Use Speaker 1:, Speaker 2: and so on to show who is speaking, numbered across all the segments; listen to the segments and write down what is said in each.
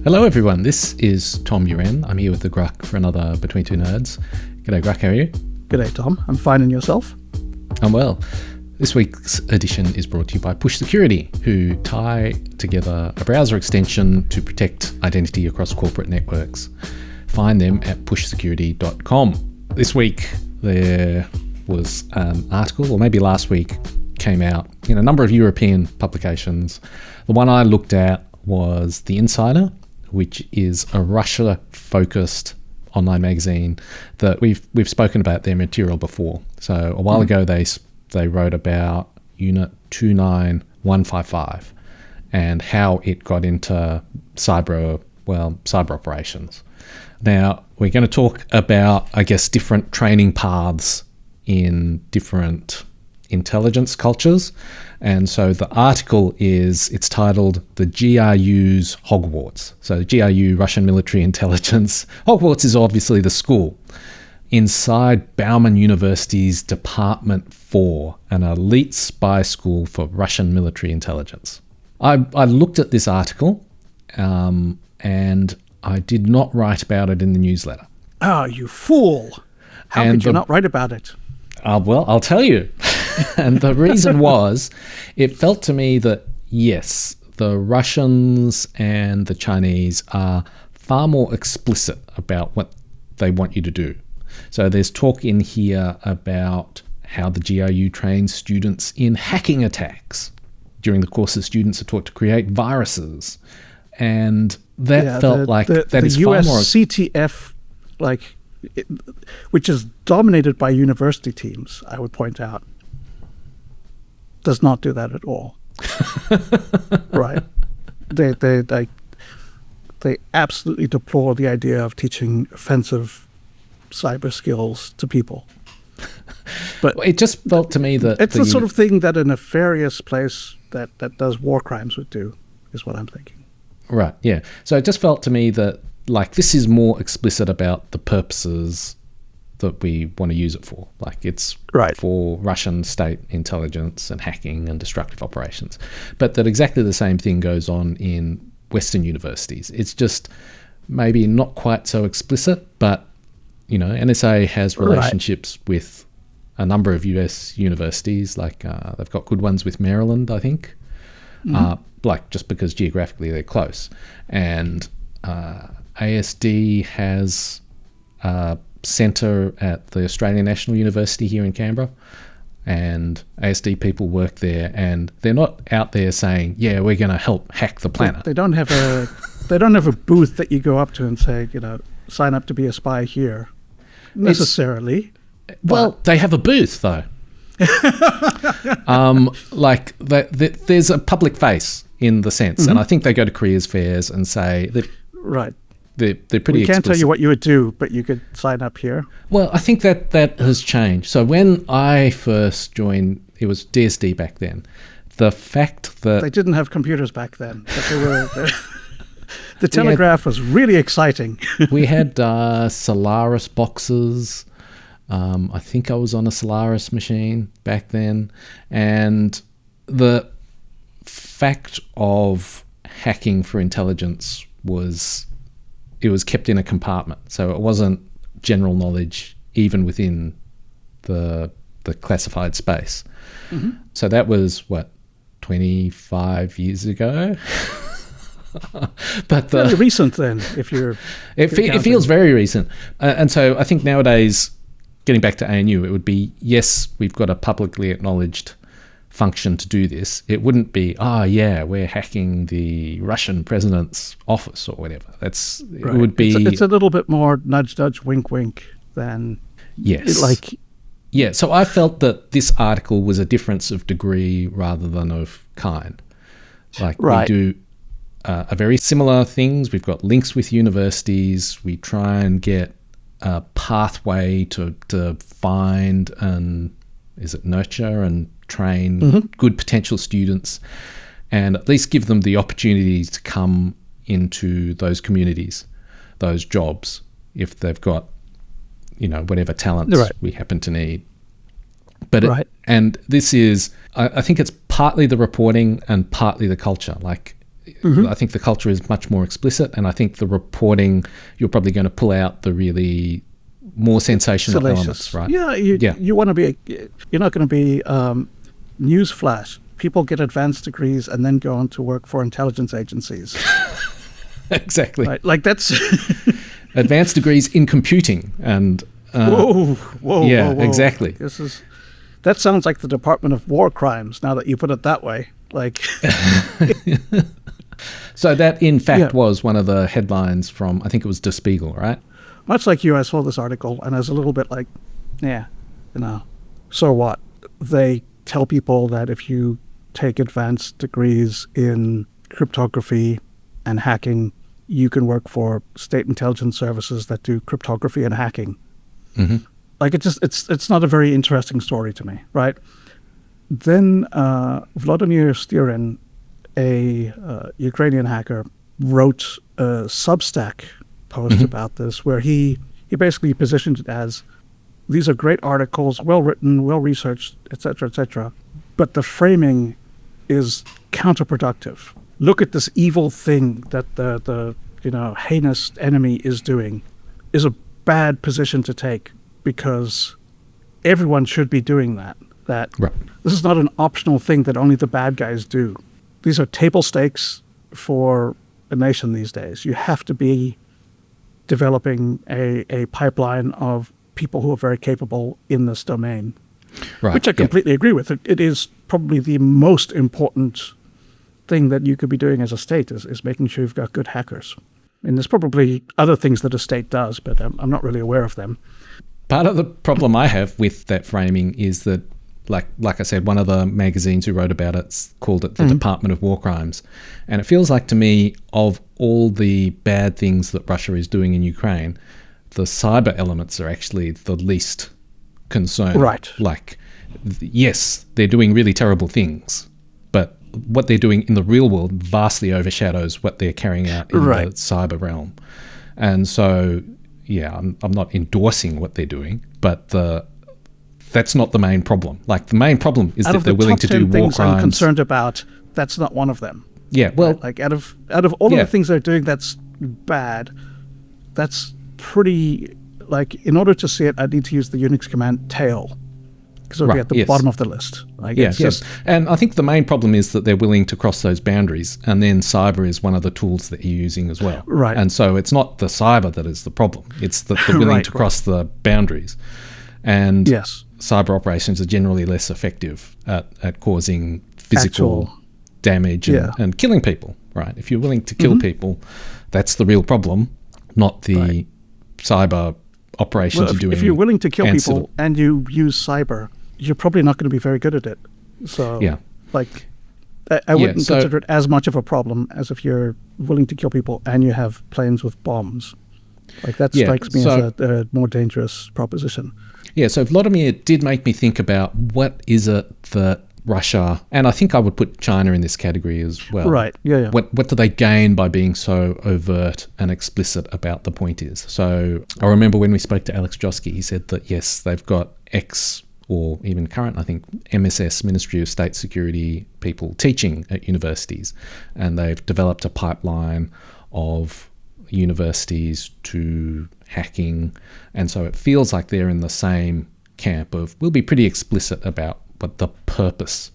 Speaker 1: Hello everyone, this is Tom Uren. I'm here with the Grugq for another Between Two Nerds. G'day Grugq, how are you?
Speaker 2: G'day Tom, I'm fine, and yourself?
Speaker 1: I'm well. This week's edition is brought to you by Push Security, who tie together a browser extension to protect identity across corporate networks. Find them at pushsecurity.com. This week there was an article, or maybe last week, came out in a number of European publications. The one I looked at was The Insider, which is a Russia-focused online magazine that we've spoken about their material before. So a while ago they wrote about Unit 29155 and how it got into cyber operations. Now we're going to talk about, I guess, different training paths in different intelligence cultures. And so the article it's titled The GRU's Hogwarts. So GRU, Russian Military Intelligence. Hogwarts is obviously the school. Inside Bauman University's Department 4, an elite spy school for Russian military intelligence. I looked at this article and I did not write about it in the newsletter.
Speaker 2: Oh, you fool. How could you not write about it?
Speaker 1: Well, I'll tell you. And the reason was, it felt to me that, yes, the Russians and the Chinese are far more explicit about what they want you to do. So there's talk in here about how the GRU trains students in hacking attacks. During the courses, students are taught to create viruses. And that felt like that is far more...
Speaker 2: The US CTF, which is dominated by university teams, I would point out, does not do that at all. Right? They absolutely deplore the idea of teaching offensive cyber skills to people. But
Speaker 1: it just felt to me that
Speaker 2: it's the sort of thing that a nefarious place that does war crimes would do, is what I'm thinking.
Speaker 1: Right, yeah. So it just felt to me that this is more explicit about the purposes that we want to use it for. It's
Speaker 2: right
Speaker 1: for Russian state intelligence and hacking and destructive operations. But that exactly the same thing goes on in Western universities. It's just maybe not quite so explicit, but NSA has relationships with a number of US universities. They've got good ones with Maryland, I think. Just because geographically they're close. And ASD has a centre at the Australian National University here in Canberra, and ASD people work there, and they're not out there saying, yeah, we're going to help hack the planet.
Speaker 2: They don't have a booth that you go up to and say, sign up to be a spy here, necessarily.
Speaker 1: Well, they have a booth though. There's a public face in the sense, and I think they go to careers fairs and say that they're pretty
Speaker 2: We can't
Speaker 1: explicit.
Speaker 2: tell you what you would do, but you could sign up here.
Speaker 1: Well, I think that has changed. So when I first joined, it was DSD back then. The fact that
Speaker 2: they didn't have computers back then, but they were. The telegraph was really exciting.
Speaker 1: We had Solaris boxes. I think I was on a Solaris machine back then. And the fact of hacking for intelligence was kept in a compartment. So it wasn't general knowledge even within the classified space. So that was, 25 years ago? But
Speaker 2: very recent then, if you're...
Speaker 1: It feels very recent. And so I think nowadays, getting back to ANU, it would be, yes, we've got a publicly acknowledged function to do this. It wouldn't be, we're hacking the Russian president's office or whatever. It would be...
Speaker 2: It's a little bit more nudge, nudge, wink, wink than...
Speaker 1: Yes. Yeah, so I felt that this article was a difference of degree rather than of kind. We do a very similar things. We've got links with universities. We try and get a pathway to find and nurture and train good potential students, and at least give them the opportunity to come into those communities, those jobs, if they've got whatever talents we happen to need. But and this is, I think it's partly the reporting and partly the culture. I think the culture is much more explicit, and I think the reporting, you're probably going to pull out the really more sensational
Speaker 2: Salacious.
Speaker 1: elements, right?
Speaker 2: Yeah, you want to be, you're not going to be newsflash. People get advanced degrees and then go on to work for intelligence agencies.
Speaker 1: Exactly.
Speaker 2: Right? Like that's
Speaker 1: advanced degrees in computing and
Speaker 2: whoa,
Speaker 1: exactly.
Speaker 2: That sounds like the Department of War Crimes now that you put it that way. Like
Speaker 1: so that in fact was one of the headlines from, I think it was Der Spiegel, right?
Speaker 2: Much like you, I saw this article and I was a little bit like, so what? They tell people that if you take advanced degrees in cryptography and hacking, you can work for state intelligence services that do cryptography and hacking.
Speaker 1: Mm-hmm.
Speaker 2: Like it's not a very interesting story to me, right? Then Vladimir Uren, a Ukrainian hacker, wrote a Substack post about this where he basically positioned it as, these are great articles, well written, well researched, etc., but the framing is counterproductive. Look at this evil thing that the heinous enemy is doing, is a bad position to take, because everyone should be doing that.
Speaker 1: Right.
Speaker 2: This is not an optional thing that only the bad guys do. These are table stakes for a nation these days. You have to be developing a pipeline of people who are very capable in this domain, which I completely agree with. It is probably the most important thing that you could be doing as a state is making sure you've got good hackers. And there's probably other things that a state does, but I'm not really aware of them.
Speaker 1: Part of the problem I have with that framing is that, like I said, one of the magazines who wrote about it called it the Department of War Crimes. And it feels like to me, of all the bad things that Russia is doing in Ukraine, the cyber elements are actually the least concerned.
Speaker 2: Right.
Speaker 1: Like, yes, they're doing really terrible things, but what they're doing in the real world vastly overshadows what they're carrying out in the cyber realm. And so, I'm not endorsing what they're doing, but that's not the main problem. Like, the main problem is that they're willing to do war crimes.
Speaker 2: I'm concerned about, that's not one of them.
Speaker 1: Yeah, well,
Speaker 2: right? Like out of all of the things they're doing that's bad, that's pretty, like, in order to see it, I need to use the Unix command tail, because it'll be at the bottom of the list. Like,
Speaker 1: and I think the main problem is that they're willing to cross those boundaries, and then cyber is one of the tools that you're using as well.
Speaker 2: Right.
Speaker 1: And so it's not the cyber that is the problem. It's that they're willing to cross the boundaries. And cyber operations are generally less effective at causing physical damage and killing people, right? If you're willing to kill people, that's the real problem, not the cyber operations you're doing.
Speaker 2: If you're willing to kill people and you use cyber, you're probably not going to be very good at it. So, I wouldn't consider it as much of a problem as if you're willing to kill people and you have planes with bombs. Like, that strikes me as a more dangerous proposition.
Speaker 1: Yeah, so Vladimir did make me think about what is it that Russia, and I think I would put China in this category as well.
Speaker 2: Right, yeah.
Speaker 1: What do they gain by being so overt and explicit about the point is? So I remember when we spoke to Alex Josky, he said that, yes, they've got or even current, I think, MSS, Ministry of State Security people teaching at universities, and they've developed a pipeline of universities to hacking, and so it feels like they're in the same camp of, we'll be pretty explicit about what the purpose,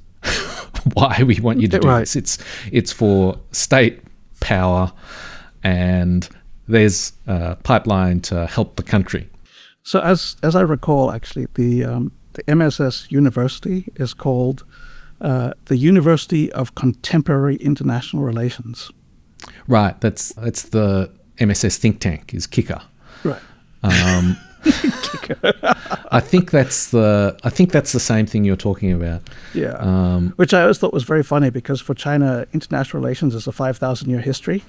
Speaker 1: why we want you to do this. It's for state power, and there's a pipeline to help the country.
Speaker 2: So as I recall, actually, the MSS university is called the University of Contemporary International Relations. Right,
Speaker 1: that's the MSS think tank is Kicker.
Speaker 2: Right.
Speaker 1: I think that's the same thing you're talking about.
Speaker 2: Yeah. Which I always thought was very funny, because for China, international relations is a 5,000-year history,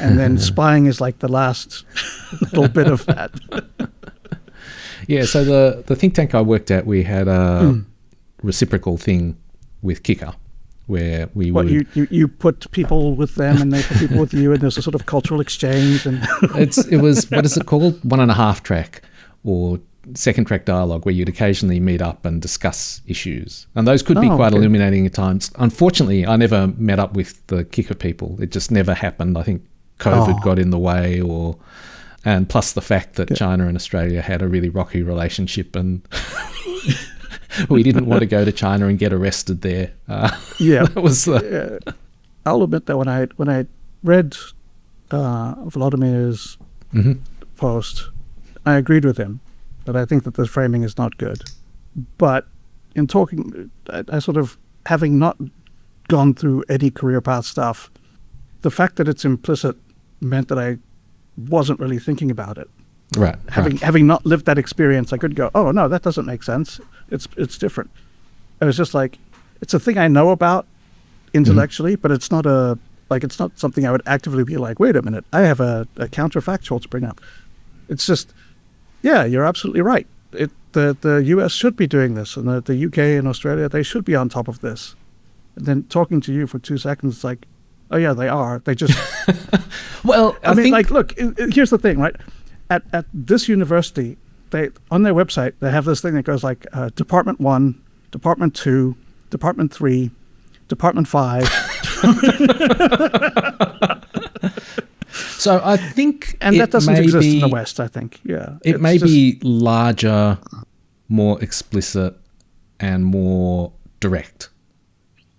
Speaker 2: and then spying is like the last little bit of that.
Speaker 1: Yeah. So the think tank I worked at, we had a reciprocal thing with Kicker, where we would...
Speaker 2: You put people with them and they put people with you, and there's a sort of cultural exchange. And
Speaker 1: it was, what is it called? 1.5 track or second track dialogue where you'd occasionally meet up and discuss issues. And those could be quite
Speaker 2: okay.
Speaker 1: illuminating at times. Unfortunately, I never met up with the kicker people. It just never happened. I think COVID got in the way, and plus the fact that China and Australia had a really rocky relationship, and we didn't want to go to China and get arrested there. That was
Speaker 2: I'll admit that when I read Vladimir's post, I agreed with him that I think that the framing is not good. But in talking, I sort of, having not gone through any career path stuff, the fact that it's implicit meant that I wasn't really thinking about it.
Speaker 1: Right.
Speaker 2: Having not lived that experience, I could go, oh no, that doesn't make sense. It's different. It was just like, it's a thing I know about intellectually, but it's not it's not something I would actively be like, wait a minute, I have a counterfactual to bring up. It's just, yeah, you're absolutely right. The US should be doing this, and the UK and Australia, they should be on top of this. And then talking to you for 2 seconds, it's like, oh yeah, they are. They just...
Speaker 1: Well,
Speaker 2: I mean, like, look, here's the thing, right? At this university, they, on their website, they have this thing that goes like Department 1, Department 2, Department 3, Department 5.
Speaker 1: So I think,
Speaker 2: and that doesn't exist in the West, I think. Yeah,
Speaker 1: it may be larger, more explicit, and more direct.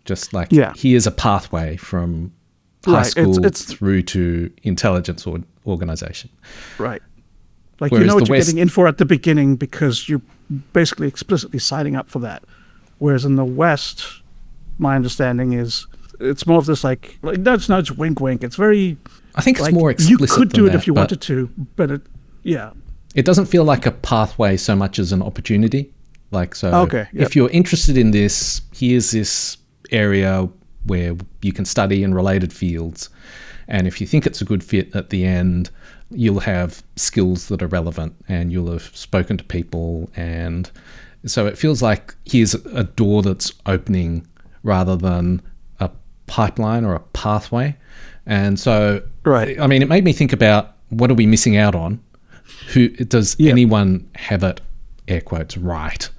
Speaker 1: Just like, here's a pathway from high school through to intelligence or organization.
Speaker 2: Right. Like,
Speaker 1: Whereas
Speaker 2: you know what you're
Speaker 1: West,
Speaker 2: getting in for at the beginning because you're basically explicitly signing up for that. Whereas in the West, my understanding is it's more of this like nudge, nudge, wink, wink. It's very...
Speaker 1: I think it's more explicit.
Speaker 2: You could do it if you wanted to, but it
Speaker 1: doesn't feel like a pathway so much as an opportunity. Like, so if you're interested in this, here's this area where you can study in related fields. And if you think it's a good fit at the end, you'll have skills that are relevant and you'll have spoken to people. And so it feels like here's a door that's opening rather than a pipeline or a pathway. And so, I mean, it made me think about, what are we missing out on? Does anyone have it, air quotes, right?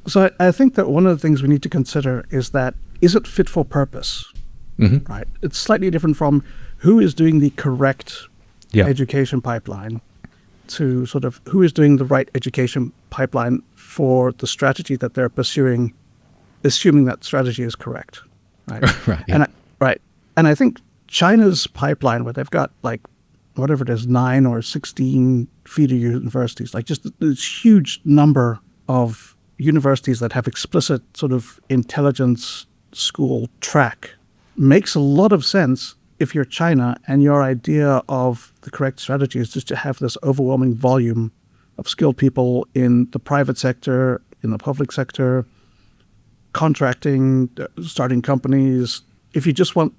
Speaker 2: So I think that one of the things we need to consider is that, is it fit for purpose?
Speaker 1: Mm-hmm.
Speaker 2: Right. It's slightly different from who is doing the correct education pipeline to sort of who is doing the right education pipeline for the strategy that they're pursuing, assuming that strategy is correct. Right.
Speaker 1: Right. Yeah.
Speaker 2: And I think China's pipeline, where they've got like whatever it is, 9 or 16 feeder universities, like just this huge number of universities that have explicit sort of intelligence school track, makes a lot of sense if you're China and your idea of the correct strategy is just to have this overwhelming volume of skilled people in the private sector, in the public sector, contracting, starting companies. If you just want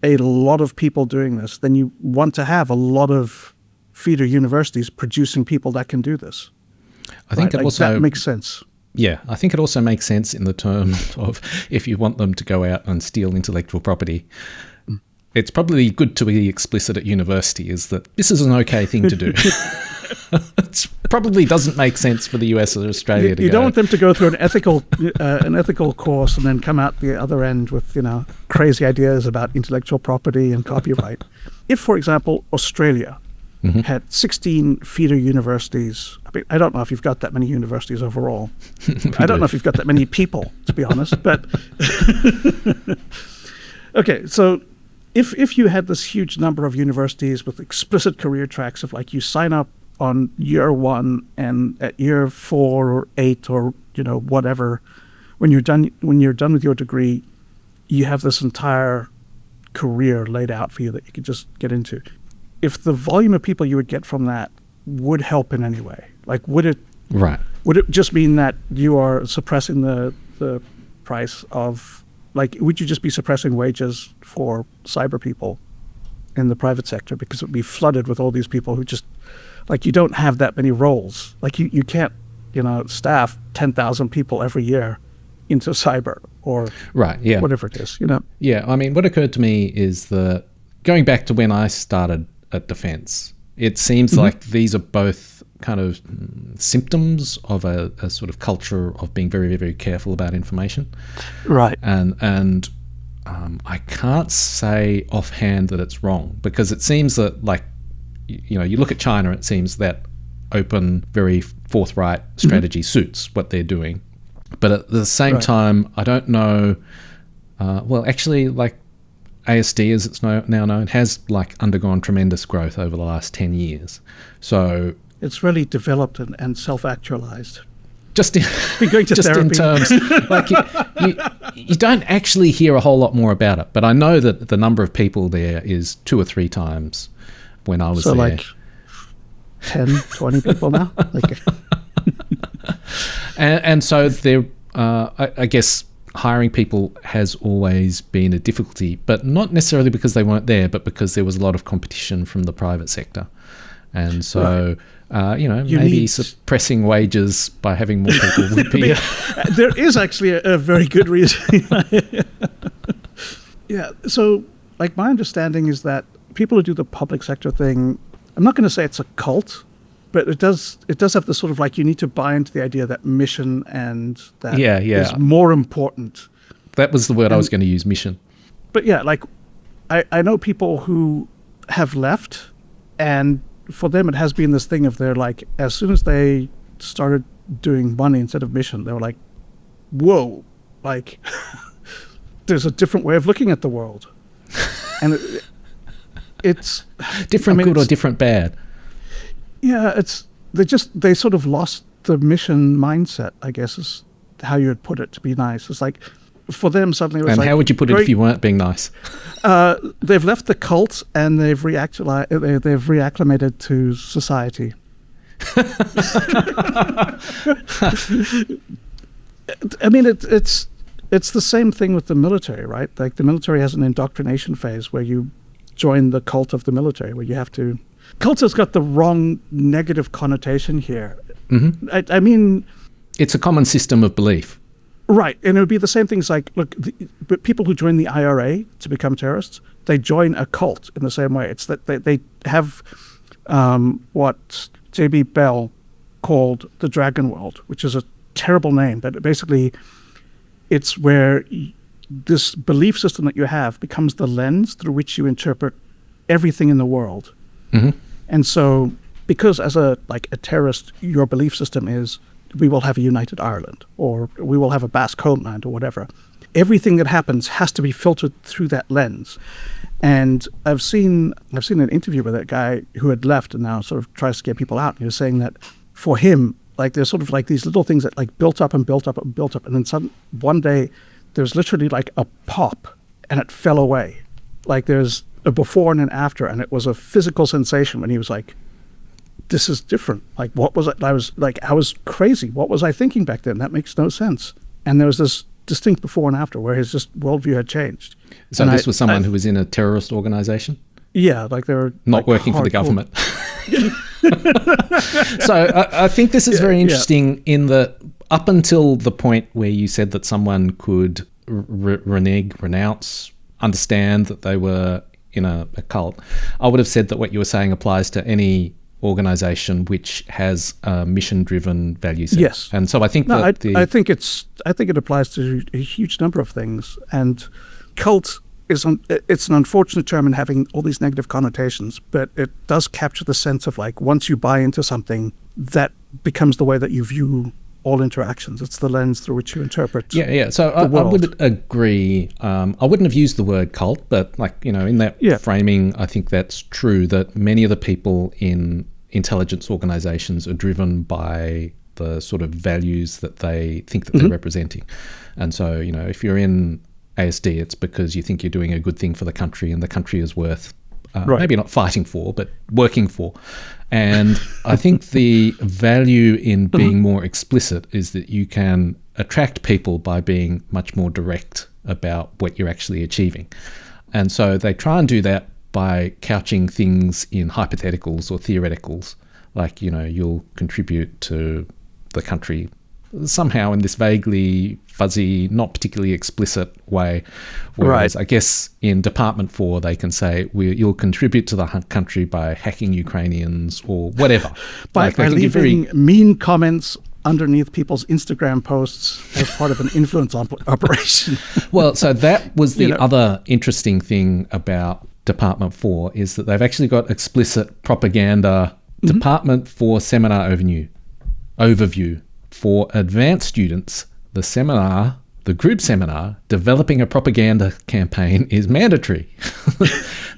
Speaker 2: a lot of people doing this, then you want to have a lot of feeder universities producing people that can do this.
Speaker 1: I think it also...
Speaker 2: That makes sense.
Speaker 1: Yeah, I think it also makes sense in the terms of if you want them to go out and steal intellectual property, it's probably good to be explicit at university, is that this is an okay thing to do. It probably doesn't make sense for the US or Australia to go.
Speaker 2: You don't want them to go through an ethical course and then come out the other end with, crazy ideas about intellectual property and copyright. If, for example, Australia had 16 feeder universities. I mean, I don't know if you've got that many universities overall. I don't know if you've got that many people, to be honest. But okay, so if you had this huge number of universities with explicit career tracks of like you sign up on year 1 and at year 4 or 8 or whatever, when you're done with your degree, you have this entire career laid out for you that you could just get into. If the volume of people you would get from that would help in any way, like would it just mean that you are suppressing the price of, like, would you just be suppressing wages for cyber people in the private sector because it would be flooded with all these people who just, like, you don't have that many roles. Like you can't, staff 10,000 people every year into cyber or whatever it is,
Speaker 1: Yeah, I mean, what occurred to me is that going back to when I started at defense, it seems like these are both kind of symptoms of a sort of culture of being very, very, very careful about information.
Speaker 2: Right.
Speaker 1: And I can't say offhand that it's wrong, because it seems that, like, you look at China, it seems that open, very forthright strategy suits what they're doing. But at the same time, I don't know. Well, actually, like, ASD, as it's now known, has like undergone tremendous growth over the last 10 years. So
Speaker 2: it's really developed and self-actualized.
Speaker 1: Just in,
Speaker 2: going to
Speaker 1: just
Speaker 2: therapy.
Speaker 1: In terms, like, you don't actually hear a whole lot more about it. But I know that the number of people there is 2 or 3 times when I was there.
Speaker 2: So like 10, 20 people now? Like,
Speaker 1: and so there, I guess hiring people has always been a difficulty, but not necessarily because they weren't there, but because there was a lot of competition from the private sector. And so, maybe suppressing wages by having more people would be...
Speaker 2: There is actually a very good reason. Yeah, so like my understanding is that people who do the public sector thing, I'm not going to say it's a cult, but it does have the sort of, like, you need to buy into the idea that mission and that is more important.
Speaker 1: That was the word I was going to use, mission.
Speaker 2: But yeah, like I know people who have left, and for them it has been this thing of, they're like, as soon as they started doing money instead of mission, they were like, whoa, like there's a different way of looking at the world. And it's
Speaker 1: different, good or different bad.
Speaker 2: Yeah, they sort of lost the mission mindset, I guess is how you would put it, to be nice. It's like, for them suddenly it was
Speaker 1: and
Speaker 2: like... And
Speaker 1: how would you put it if you weren't being nice?
Speaker 2: They've left the cult and they've reacclimated to society. I mean, it's the same thing with the military, right? Like, the military has an indoctrination phase where you join the cult of the military, where you have to... Cult has got the wrong negative connotation here.
Speaker 1: Mm-hmm.
Speaker 2: I mean...
Speaker 1: It's a common system of belief.
Speaker 2: Right. And it would be the same things like, look, but people who join the IRA to become terrorists, they join a cult in the same way. It's that they have what J.B. Bell called the Dragon World, which is a terrible name, but basically it's where this belief system that you have becomes the lens through which you interpret everything in the world.
Speaker 1: Mm-hmm.
Speaker 2: And so, because as a terrorist, your belief system is, we will have a united Ireland, or we will have a Basque homeland, or whatever. Everything that happens has to be filtered through that lens. And I've seen an interview with that guy who had left and now sort of tries to get people out. And he was saying that for him, like, there's sort of like these little things that like built up and built up and built up, and then one day there's literally like a pop, and it fell away. Like, there's a before and an after, and it was a physical sensation when he was like, this is different. Like, what was it? I was crazy. What was I thinking back then? That makes no sense. And there was this distinct before and after where his just worldview had changed.
Speaker 1: So this was someone who was in a terrorist organization?
Speaker 2: Yeah, like they were
Speaker 1: not working for the government. So I think this is very interesting in that up until the point where you said that someone could renounce, understand that they were in a cult, I would have said that what you were saying applies to any organization which has a mission-driven value set.
Speaker 2: Yes,
Speaker 1: and so I think
Speaker 2: I think it applies to a huge number of things. And cult it's an unfortunate term in having all these negative connotations, but it does capture the sense of, like, once you buy into something, that becomes the way that you view all interactions. It's the lens through which you interpret.
Speaker 1: Yeah. So I would agree. I wouldn't have used the word cult, but, like, in that framing, I think that's true, that many of the people in intelligence organizations are driven by the sort of values that they think that they're representing. And so, if you're in ASD, it's because you think you're doing a good thing for the country, and the country is worth maybe not fighting for, but working for. And I think the value in being more explicit is that you can attract people by being much more direct about what you're actually achieving. And so they try and do that by couching things in hypotheticals or theoreticals, like, you'll contribute to the country somehow in this vaguely fuzzy, not particularly explicit way. Whereas I guess in Department 4, they can say, you'll contribute to the country by hacking Ukrainians or whatever.
Speaker 2: by leaving mean comments underneath people's Instagram posts as part of an influence operation.
Speaker 1: Well, so that was the other interesting thing about Department 4 is that they've actually got explicit propaganda Department 4 seminar overview. For advanced students, the group seminar, developing a propaganda campaign is mandatory.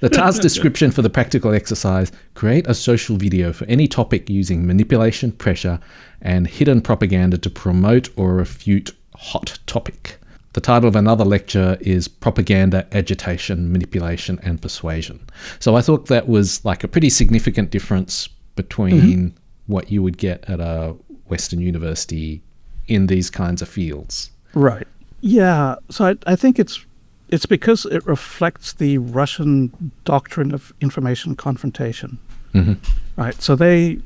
Speaker 1: The task description for the practical exercise, create a social video for any topic using manipulation, pressure, and hidden propaganda to promote or refute hot topic. The title of another lecture is Propaganda, Agitation, Manipulation, and Persuasion. So I thought that was like a pretty significant difference between what you would get at a Western university in these kinds of fields.
Speaker 2: Right. Yeah. So I think it's because it reflects the Russian doctrine of information confrontation. Right. So they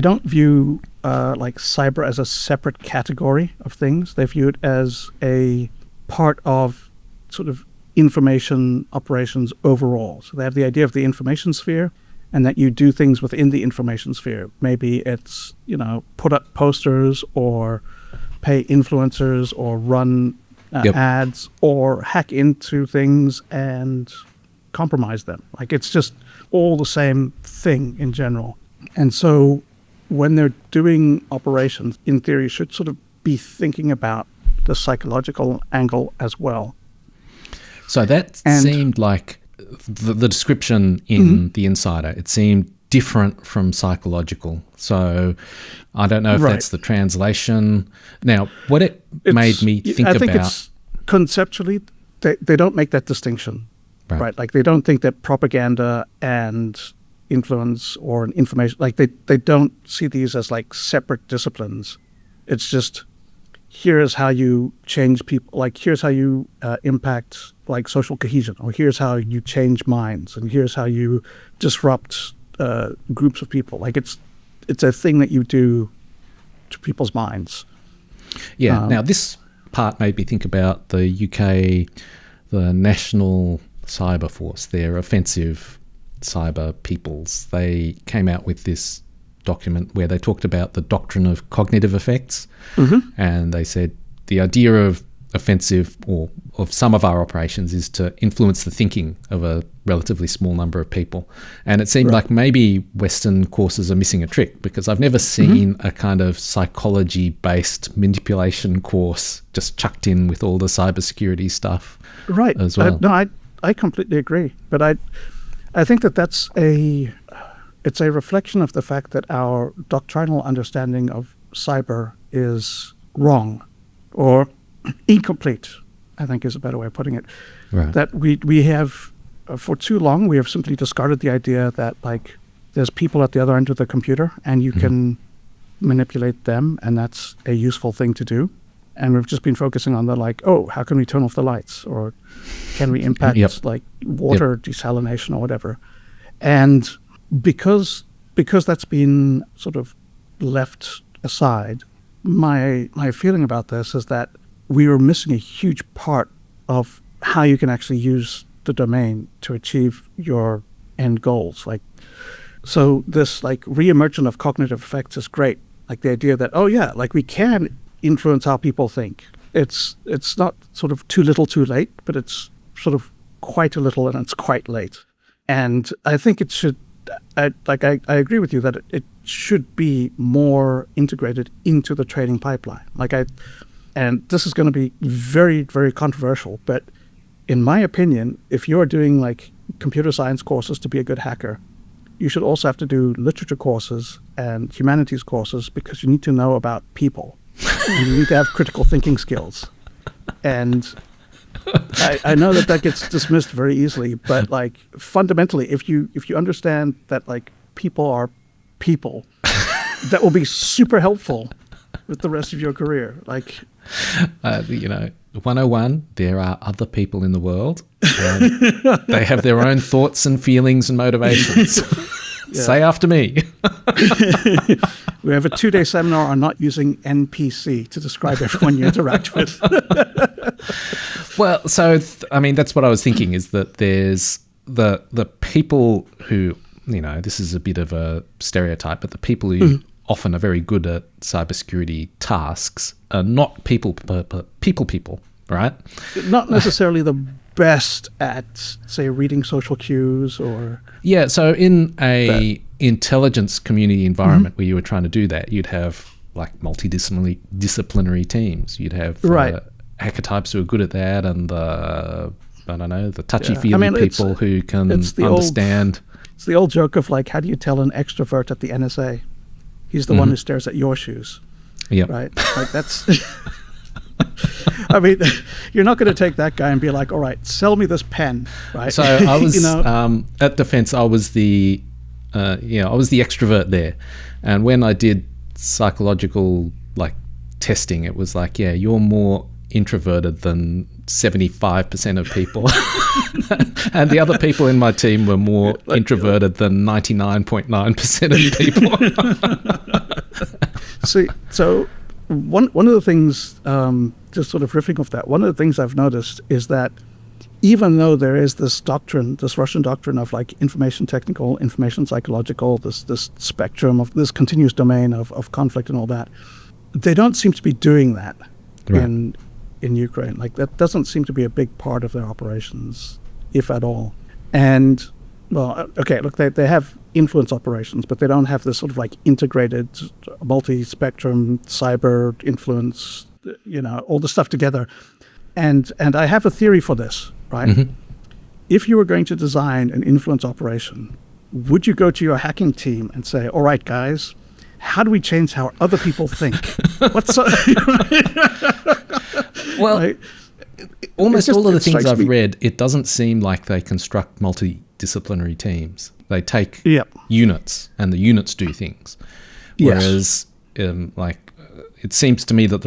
Speaker 2: don't view like cyber as a separate category of things. They view it as a part of sort of information operations overall. So they have the idea of the information sphere, and that you do things within the information sphere. Maybe it's, put up posters or pay influencers or run ads or hack into things and compromise them. Like, it's just all the same thing in general. And so when they're doing operations, in theory, should sort of be thinking about the psychological angle as well.
Speaker 1: So that seemed like the description in The Insider. It seemed different from psychological. So I don't know if that's the translation. Now, what it made me think about... I think it's
Speaker 2: conceptually, they don't make that distinction. Right? Like, they don't think that propaganda and influence or information, like they don't see these as like separate disciplines. It's just, here's how you change people, like here's how you impact like social cohesion, or here's how you change minds, and here's how you disrupt groups of people. Like, it's a thing that you do to people's minds.
Speaker 1: Yeah. Now this part made me think about the UK, the National Cyber Force, their offensive cyber peoples. They came out with this document where they talked about the doctrine of cognitive effects, and they said the idea of offensive, or of some of our operations, is to influence the thinking of a relatively small number of people. And it seemed like maybe Western courses are missing a trick, because I've never seen a kind of psychology-based manipulation course just chucked in with all the cybersecurity stuff as well.
Speaker 2: I completely agree. But I think that's it's a reflection of the fact that our doctrinal understanding of cyber is wrong, or incomplete, I think is a better way of putting it. That we have, for too long, we have simply discarded the idea that like there's people at the other end of the computer and you can manipulate them, and that's a useful thing to do. And we've just been focusing on the like, oh, how can we turn off the lights, or can we impact like water desalination or whatever. And because that's been sort of left aside, my feeling about this is that we were missing a huge part of how you can actually use the domain to achieve your end goals. Like, so this like reemergence of cognitive effects is great. Like the idea that, oh yeah, like we can influence how people think. It's not sort of too little too late, but it's sort of quite a little and it's quite late. And I think it should, I agree with you that it should be more integrated into the training pipeline. And this is going to be very, very controversial, but in my opinion, if you're doing like computer science courses to be a good hacker, you should also have to do literature courses and humanities courses, because you need to know about people and you need to have critical thinking skills. And I know that gets dismissed very easily, but like fundamentally, if you understand that like people are people, that will be super helpful with the rest of your career. Like,
Speaker 1: 101, there are other people in the world. They have their own thoughts and feelings and motivations. Say after me.
Speaker 2: We have a 2-day seminar on not using NPC to describe everyone you interact with.
Speaker 1: Well, so I mean, that's what I was thinking, is that there's the people who, this is a bit of a stereotype, but the people who often are very good at cybersecurity tasks are not people, right?
Speaker 2: Not necessarily the best at, say, reading social cues or...
Speaker 1: Yeah, so in a intelligence community environment where you were trying to do that, you'd have like multidisciplinary teams. You'd have hacker types who are good at that, and the touchy-feely people who can understand.
Speaker 2: It's the old joke of like, how do you tell an extrovert at the NSA? He's the one who stares at your shoes.
Speaker 1: Yeah.
Speaker 2: Right? Like that's... I mean, you're not going to take that guy and be like, all right, sell me this pen, right?
Speaker 1: So I was, at Defense, I was the extrovert there. And when I did psychological testing, it was like, yeah, you're more introverted than 75% of people. And the other people in my team were more introverted than 99.9% of people.
Speaker 2: See, so one of the things, just sort of riffing off that, one of the things I've noticed is that even though there is this doctrine, this Russian doctrine of like information technical, information psychological, this spectrum of this continuous domain of conflict and all that, they don't seem to be doing that in Ukraine. Like that doesn't seem to be a big part of their operations, if at all. And well, okay, look, they have influence operations, but they don't have this sort of like integrated multi-spectrum cyber influence, all the stuff together. And I have a theory for this, right? Mm-hmm. If you were going to design an influence operation, would you go to your hacking team and say, all right, guys, how do we change how other people think?
Speaker 1: Well,
Speaker 2: right?
Speaker 1: Almost all of the things I've read, it doesn't seem like they construct multidisciplinary teams. They take units, and the units do things. Whereas, it seems to me that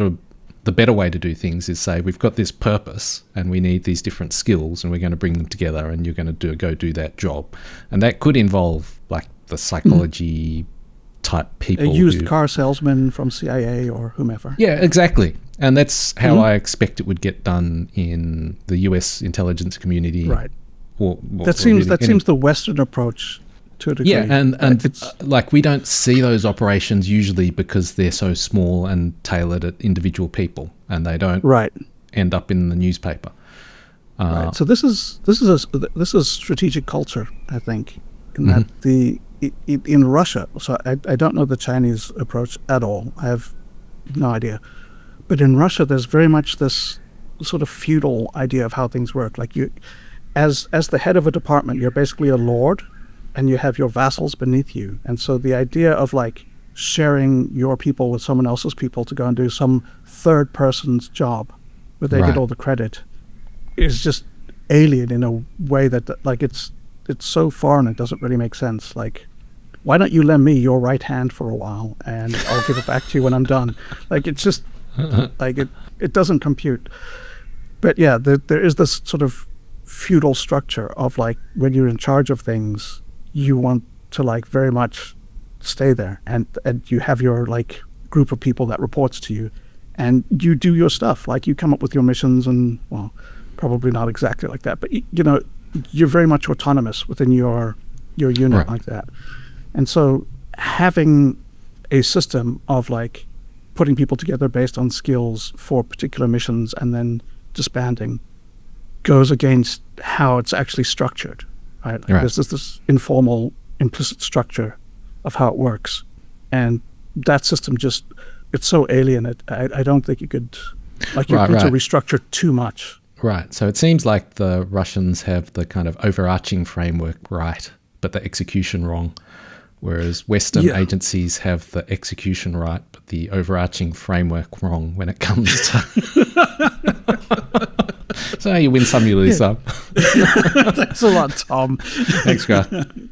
Speaker 1: the better way to do things is say, we've got this purpose, and we need these different skills, and we're going to bring them together, and you're going to go do that job. And that could involve like the psychology type people.
Speaker 2: A used car salesman from CIA or whomever.
Speaker 1: Yeah, exactly. And that's how I expect it would get done in the US intelligence community.
Speaker 2: Right. That seems the Western approach to a degree.
Speaker 1: Yeah, and like we don't see those operations usually because they're so small and tailored at individual people, and they don't end up in the newspaper.
Speaker 2: Right. So this is strategic culture, I think, in that in Russia. So I don't know the Chinese approach at all. I have no idea. But in Russia, there's very much this sort of feudal idea of how things work. Like you, as the head of a department, you're basically a lord, and you have your vassals beneath you. And so the idea of like sharing your people with someone else's people to go and do some third person's job where they get all the credit is just alien in a way that like it's so foreign it doesn't really make sense. Like, why don't you lend me your right hand for a while and I'll give it back to you when I'm done? Like, it's just like it doesn't compute. But yeah, there is this sort of feudal structure of like when you're in charge of things, you want to like very much stay there, and you have your like group of people that reports to you, and you do your stuff. Like you come up with your missions, and well, probably not exactly like that, but you're very much autonomous within your unit like that. And so having a system of like putting people together based on skills for particular missions and then disbanding goes against how it's actually structured, right? Like there's this informal, implicit structure of how it works. And that system just, it's so alien. I don't think you could, like, you need to restructure too much.
Speaker 1: Right. So it seems like the Russians have the kind of overarching framework right, but the execution wrong. Whereas Western agencies have the execution right, but the overarching framework wrong when it comes to... So you win some, you lose some.
Speaker 2: Thanks a lot, Tom.
Speaker 1: Thanks, Grugq.